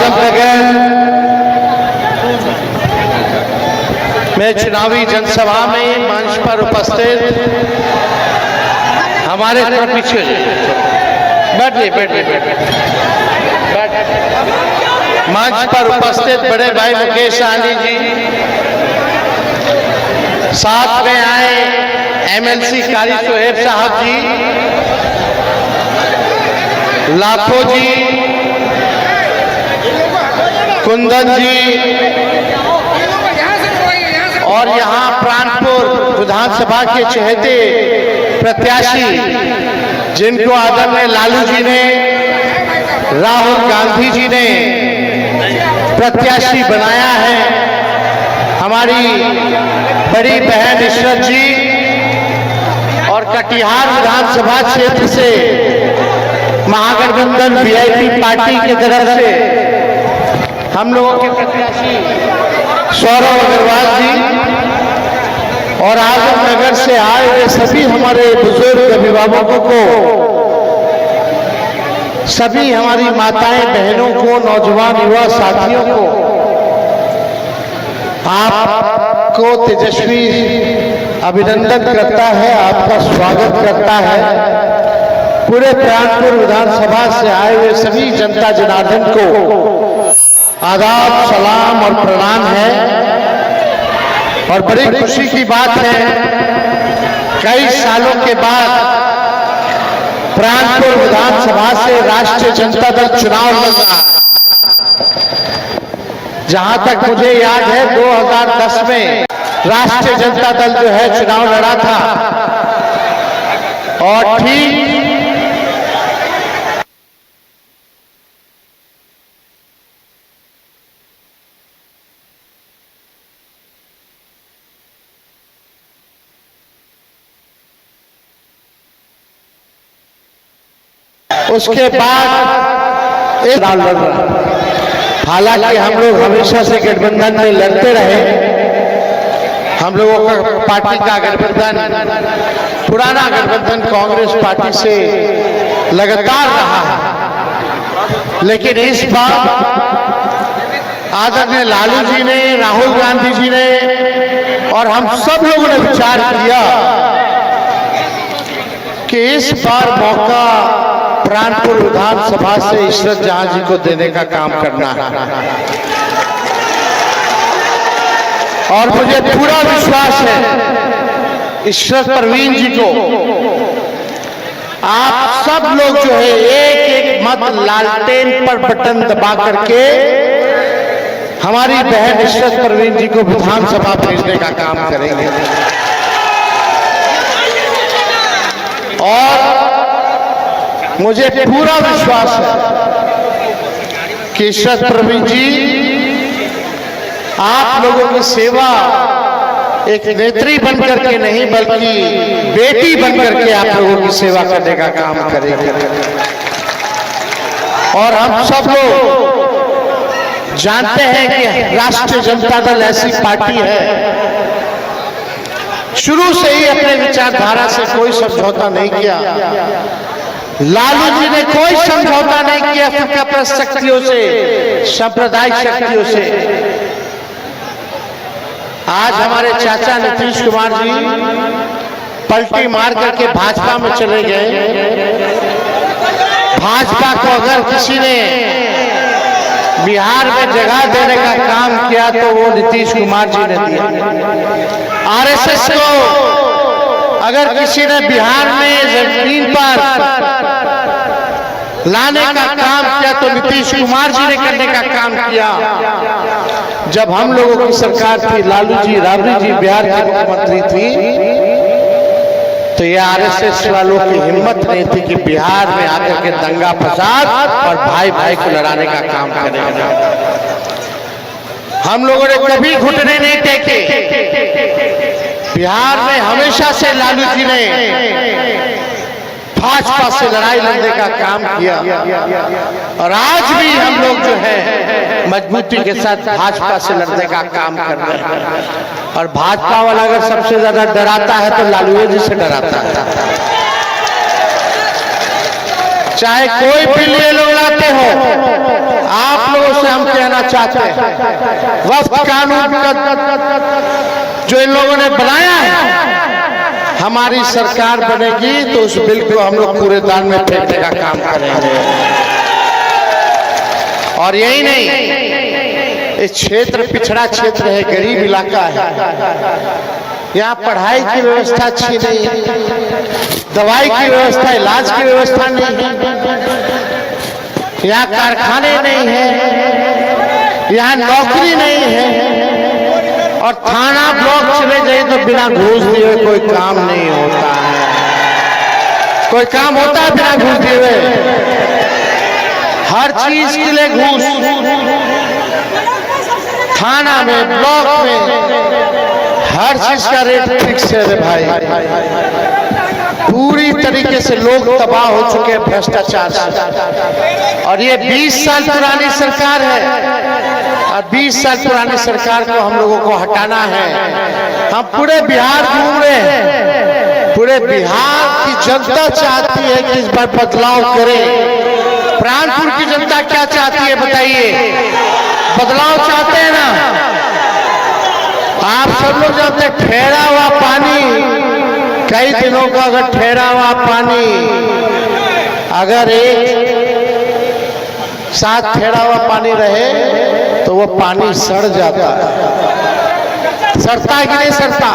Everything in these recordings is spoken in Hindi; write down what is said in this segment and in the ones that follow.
आजमनगर में चुनावी जनसभा में मंच पर उपस्थित हमारे पीछे बैठिए मंच पर उपस्थित बड़े भाई मुकेश सहनी जी, साथ में आए एमएलसी कारी सोहेब साहब जी, लाखो जी, कुंदन जी और यहाँ प्राणपुर विधानसभा के चहेते प्रत्याशी जिनको आदरणीय लालू जी ने, राहुल गांधी जी ने प्रत्याशी बनाया है, हमारी बड़ी बहन इशरत जी और कटिहार विधानसभा क्षेत्र से महागठबंधन वीआईपी पार्टी की तरफ से हम लोगों के प्रत्याशी सौरभ अग्रवाल जी और आजमनगर से आए हुए सभी हमारे बुजुर्ग अभिभावकों को, सभी हमारी माताएं बहनों को, नौजवान युवा साथियों को आपको तेजस्वी अभिनंदन करता है, आपका स्वागत करता है। पूरे प्राणपुर विधानसभा से आए हुए सभी जनता जनार्दन को आदाब, सलाम और प्रणाम है। और बड़ी खुशी की बात है, कई सालों के बाद प्राणपुर विधानसभा से राष्ट्रीय जनता दल चुनाव लड़ रहा है। जहां तक मुझे याद है 2010 में राष्ट्रीय जनता दल जो है चुनाव लड़ा था और ठीक उसके बाद एक चुनाव लड़ रहा है। हालांकि हम लोग हमेशा से गठबंधन में लड़ते रहे, हम लोगों का पार्टी का गठबंधन, पुराना गठबंधन कांग्रेस पार्टी से लगातार रहा है। लेकिन इस बार आदरणीय लालू जी ने, राहुल गांधी जी ने और हम सब लोगों ने विचार किया कि इस बार मौका प्राणपुर विधानसभा से इशरत जहां जी को देने का काम करना है। और मुझे पूरा विश्वास है इशरत परवीन जी को, आप सब लोग जो है एक एक मत लालटेन पर बटन दबा करके हमारी बहन इशरत परवीन जी को विधानसभा भेजने का काम करेंगे। और मुझे पूरा विश्वास है कि इशरत परवीन जी आप लोगों की सेवा एक नेत्री बनकर के नहीं बल्कि बेटी बनकर के आप लोगों की सेवा करने का काम करेंगे। और हम सब लोग जानते हैं कि राष्ट्रीय जनता दल ऐसी पार्टी है, शुरू से ही अपने विचारधारा से कोई समझौता नहीं किया। लालू जी ने कोई समझौता नहीं किया फिरका शक्तियों से, सांप्रदायिक शक्तियों से। आज हमारे चाचा नीतीश कुमार जी पलटी मार करके भाजपा में चले गए। भाजपा को अगर किसी ने बिहार में जगह देने का काम किया तो वो नीतीश कुमार जी ने दिया। आरएसएस को अगर किसी ने बिहार में जमीन पर लाने का काम किया तो नीतीश कुमार जी ने करने का काम किया। जब हम लोगों की सरकार थी, लालू जी, राबड़ी जी बिहार के मुख्यमंत्री थी, तो ये आरएसएस वालों की हिम्मत नहीं थी कि बिहार में आकर के दंगा फसाद और भाई भाई को लड़ाने का काम करेगा। हम लोगों ने कभी घुटने नहीं टेके। बिहार में हमेशा से लालू जी ने भाजपा से लड़ाई लड़ने का काम किया और आज भी हम लोग जो है मजबूती के साथ भाजपा से लड़ने का काम कर रहे हैं। और भाजपा वाला अगर सबसे ज्यादा डराता है तो लालू जी से डराता है। चाहे कोई भी लिए लोग लाते हो, आप लोगों से हम कहना चाहते हैं, वक्फ कानून का जो इन लोगों ने बनाया है, हमारी सरकार बनेगी तो उस बिल को हम लोग कूड़ेदान में फेंकने का काम करेंगे। और यही नहीं, इस क्षेत्र पिछड़ा क्षेत्र है, गरीब इलाका है, यहाँ पढ़ाई की व्यवस्था अच्छी नहीं है, दवाई की व्यवस्था, इलाज की व्यवस्था नहीं है, यहाँ कारखाने नहीं है, यहाँ नौकरी नहीं है, और थाना ब्लॉक चले जाए तो बिना घूस दिए कोई काम नहीं होता है। कोई काम होता है बिना घूस दिए? हर चीज के लिए घूस, थाना में, ब्लॉक में, हर चीज का रेट फिक्स है भाई। पूरी तरीके से लोग तबाह हो चुके हैं भ्रष्टाचार से। और ये 20 साल पुरानी सरकार है, और 20 साल पुरानी सरकार को हम लोगों को हटाना है। हम पूरे बिहार घूम रहे हैं, पूरे बिहार की जनता चाहती है कि इस बार बदलाव करें। प्राणपुर की जनता क्या चाहती है बताइए? बदलाव चाहते हैं ना? आप सब लोग जानते हैं, ठहरा हुआ पानी, कई दिनों का अगर ठहरा हुआ पानी अगर एक साथ ठहरा हुआ पानी रहे तो वो पानी सड़ जाता है। सड़ता है कि नहीं सड़ता?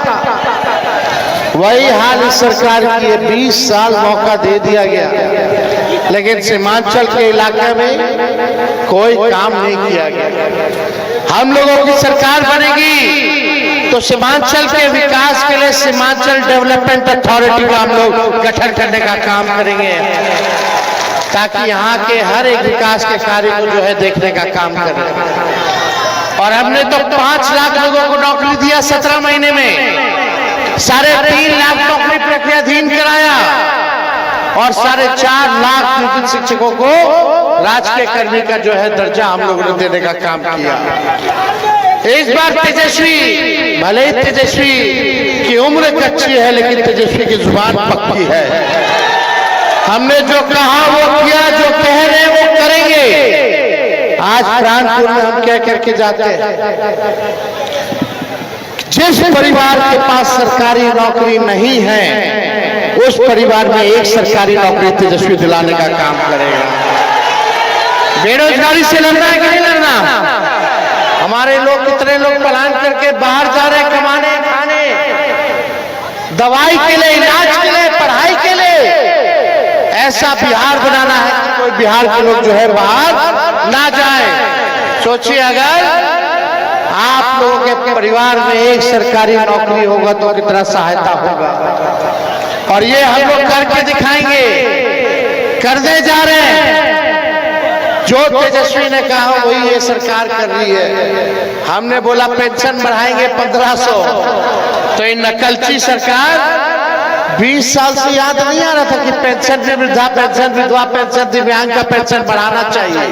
वही हाल इस सरकार की है। 20 साल मौका दे दिया गया, लेकिन सीमांचल के इलाके में कोई काम नहीं किया गया। हम लोगों की सरकार बनेगी तो सीमांचल के विकास के लिए सीमांचल डेवलपमेंट अथॉरिटी का हम लोग गठन करने का काम करेंगे, ताकि यहाँ के हर एक विकास के कार्य को जो है देखने का काम करें। और हमने तो 5 लाख लोगों को नौकरी दिया 17 महीने में, 3.5 लाख नौकरी प्रक्रियाधीन कराया, और 4.5 लाख नियोजित शिक्षकों को राजकीय कर्मी का जो है दर्जा हम लोगों ने देने का काम किया। इस बार तेजस्वी, भले ही तेजस्वी की उम्र कच्ची है, लेकिन तेजस्वी की जुबान पक्की है। हमने जो कहा वो किया, जो कह रहे हैं वो करेंगे। आज प्राणपुर में हम क्या करके जाते हैं? जिस परिवार के पास सरकारी नौकरी नहीं है, उस परिवार में एक सरकारी नौकरी तेजस्वी दिलाने का काम करेगा। बेरोजगारी से लड़ना है कि नहीं लड़ना? हमारे लोग, कितने लोग पलायन करके बाहर जा रहे हैं कमाने खाने, दवाई के लिए, इलाज के लिए, पढ़ाई के लिए। ऐसा बिहार बनाना है कि कोई बिहार के लोग जो है बाहर ना जाए। सोचिए, अगर आप लोगों के परिवार में एक सरकारी नौकरी होगा तो कितना सहायता होगा। और ये हम लोग करके दिखाएंगे, करने जा रहे हैं। जो तेजस्वी ने कहा वही ये सरकार कर रही है। हमने बोला पेंशन बढ़ाएंगे 1500, तो ये नकलची सरकार 20 साल से याद नहीं आ रहा था कि पेंशन भी, वृद्धा पेंशन, विधवा पेंशन, दिव्यांग का पेंशन बढ़ाना चाहिए।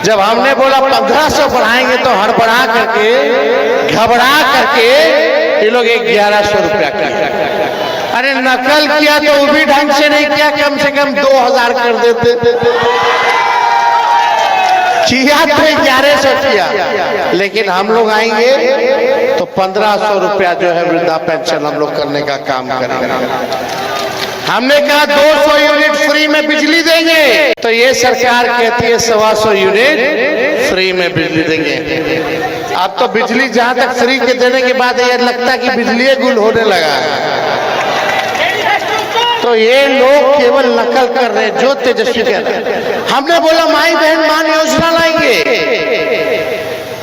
जब हमने बोला 1500 बढ़ाएंगे तो हड़बड़ा करके, घबरा करके ये लोग 1100 रुपया किया। अरे नकल किया तो वो भी ढंग से नहीं किया, कम से कम 2000 कर देते। किया तो 1100 किया, लेकिन हम लोग आएंगे तो 1500 रुपया जो है वृद्धा पेंशन हम लोग करने का काम करेंगे। हमने कहा 200 यूनिट फ्री में बिजली देंगे, तो ये सरकार कहती है 125 यूनिट फ्री में बिजली देंगे। अब तो बिजली जहां तक फ्री के देने के बाद ये लगता है कि बिजली गुल होने लगा है। तो ये लोग केवल नकल कर रहे हैं, जो तेजस्वी कह रहे हैं। हमने बोला माई बहन मान योजना लाएंगे।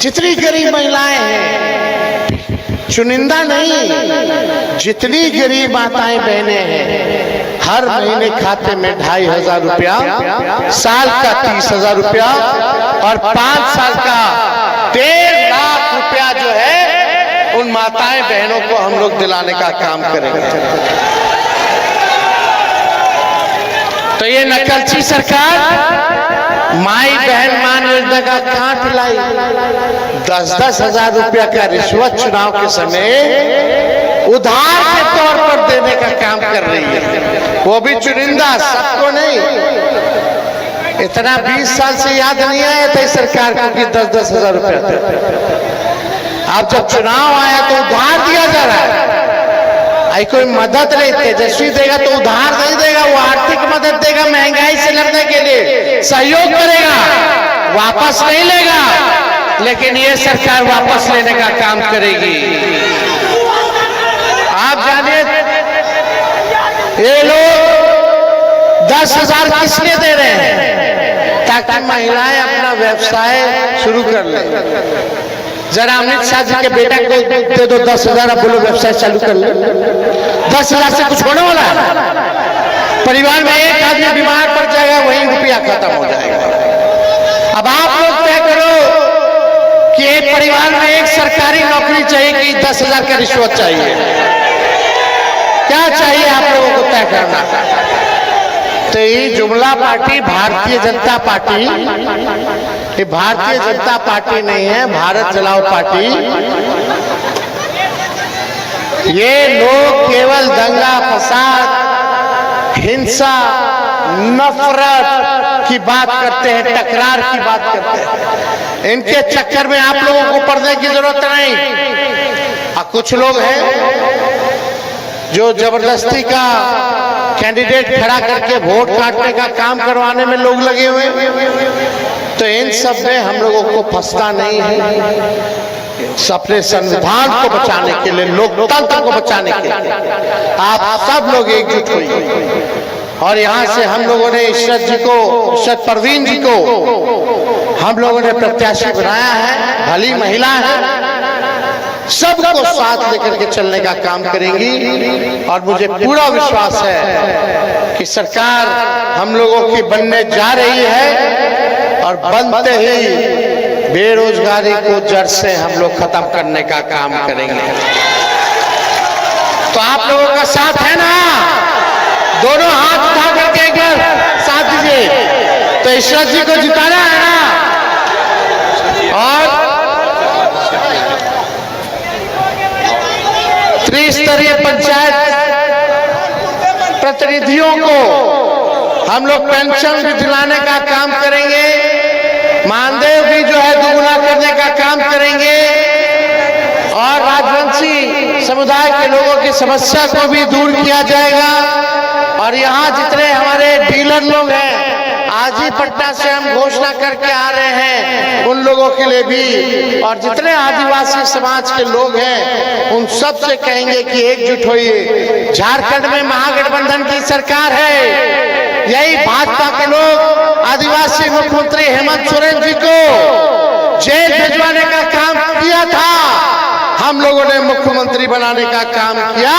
जितनी गरीब महिलाएं हैं, चुनिंदा नहीं, जितनी गरीब माताएं बहनें हैं, हर महीने खाते में 2500 रुपया, साल का 30,000 रुपया, और 5 साल का 1.5 लाख रुपया जो है उन माताएं बहनों को हम लोग दिलाने का काम करेंगे। तो ये नकलची सरकार माई बहन मान योजना का कहां खिलाई? 10-10 हजार रुपया का रिश्वत चुनाव के समय उधार के तौर पर देने का काम कर रही है, वो भी चुनिंदा, सबको नहीं। इतना 20 साल से याद नहीं आया था इस सरकार को कि 10-10 हजार रुपया। अब जब चुनाव आया तो उधार दिया जा रहा है। आई कोई मदद नहीं, तेजस्वी देगा तो उधार नहीं देगा, वो आर्थिक मदद देगा, महंगाई से लड़ने के लिए सहयोग करेगा, वापस नहीं लेगा। लेकिन ये सरकार वापस लेने का काम करेगी। आप जानिए ये लोग 10,000 किसने दे रहे हैं? ताकि महिलाएं अपना व्यवसाय शुरू कर ले। जरा अमित शाह जी के बेटा को दे दो 10,000, अब बोलो व्यवसाय चालू कर ले। 10,000 से कुछ होने वाला है? परिवार में एक आदमी बीमार पड़ जाएगा, वही रुपया खत्म हो जाएगा। अब आप लोग तय करो कि एक परिवार में एक सरकारी नौकरी चाहिए कि 10,000 का रिश्वत चाहिए? क्या चाहिए आप लोगों को तय करना। तो ये जुमला पार्टी भारतीय जनता पार्टी, ये भारतीय जनता पार्टी नहीं है, भारत चलाओ पार्टी। ये लोग केवल दंगा फसाद, हिंसा, नफरत की बात करते हैं, टकरार की बात करते हैं। इनके चक्कर में आप लोगों को पड़ने की जरूरत नहीं। कुछ लोग हैं जो जबरदस्ती का कैंडिडेट खड़ा करके वोट काटने का काम करवाने में लोग लगे हुए। तो इन सब में हम लोगों को फंसना नहीं है। अपने संविधान को बचाने के लिए, लोकतंत्र को बचाने के लिए आप सब लोग एकजुट होइए। और यहाँ से हम लोगों ने इशरत जी को, इशरत परवीन जी को हम लोगों ने प्रत्याशी बनाया है। भली महिला है, सबको साथ लेकर के चलने का काम करेंगी। और मुझे पूरा विश्वास है कि सरकार हम लोगों की बनने जा रही है और बनते ही बेरोजगारी को जड़ से हम लोग खत्म करने का काम करेंगे। तो आप लोगों का साथ है ना? दोनों हाथ उठा करके एक बार साथ दीजिए। तो इशरत जी को जिताना है ना? और त्रिस्तरीय पंचायत प्रतिनिधियों को हम लोग पेंशन भी दिलाने का काम करेंगे। मानदेय भी जो है दुगुना करने का काम करेंगे। और राजवंशी समुदाय के लोगों की समस्या को भी दूर किया जाएगा। और यहाँ जितने हमारे डीलर लोग हैं, आज ही पटना से हम घोषणा करके आ रहे हैं, उन लोगों के लिए भी। और जितने आदिवासी समाज के लोग हैं उन सब से कहेंगे कि एकजुट होइए। झारखंड में महागठबंधन की सरकार है। यही भाजपा के लोग आदिवासी मुख्यमंत्री हेमंत सोरेन जी को जेल भिजवाने का काम किया था, हम लोगों ने मुख्यमंत्री बनाने का काम किया।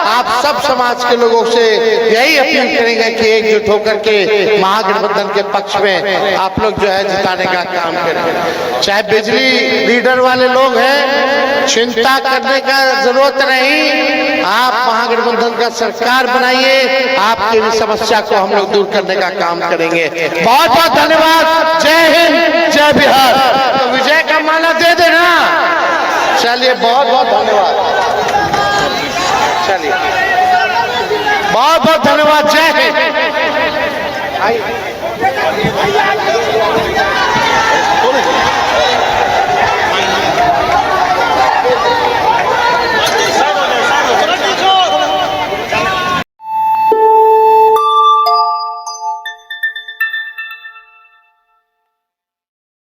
आप सब समाज के लोगों से यही अपील करेंगे कि एकजुट होकर के महागठबंधन के पक्ष में आप लोग जो है जिताने का काम करें। चाहे बिजली लीडर वाले लोग हैं, चिंता करने का जरूरत नहीं। आप महागठबंधन का सरकार बनाइए, आपकी भी समस्या को हम लोग दूर करने का काम करेंगे। बहुत बहुत धन्यवाद। जय हिंद, जय बिहार। तो विजय का माला दे देना। चलिए, बहुत बहुत धन्यवाद। चलिए, बहुत बहुत धन्यवाद। जय हिंद।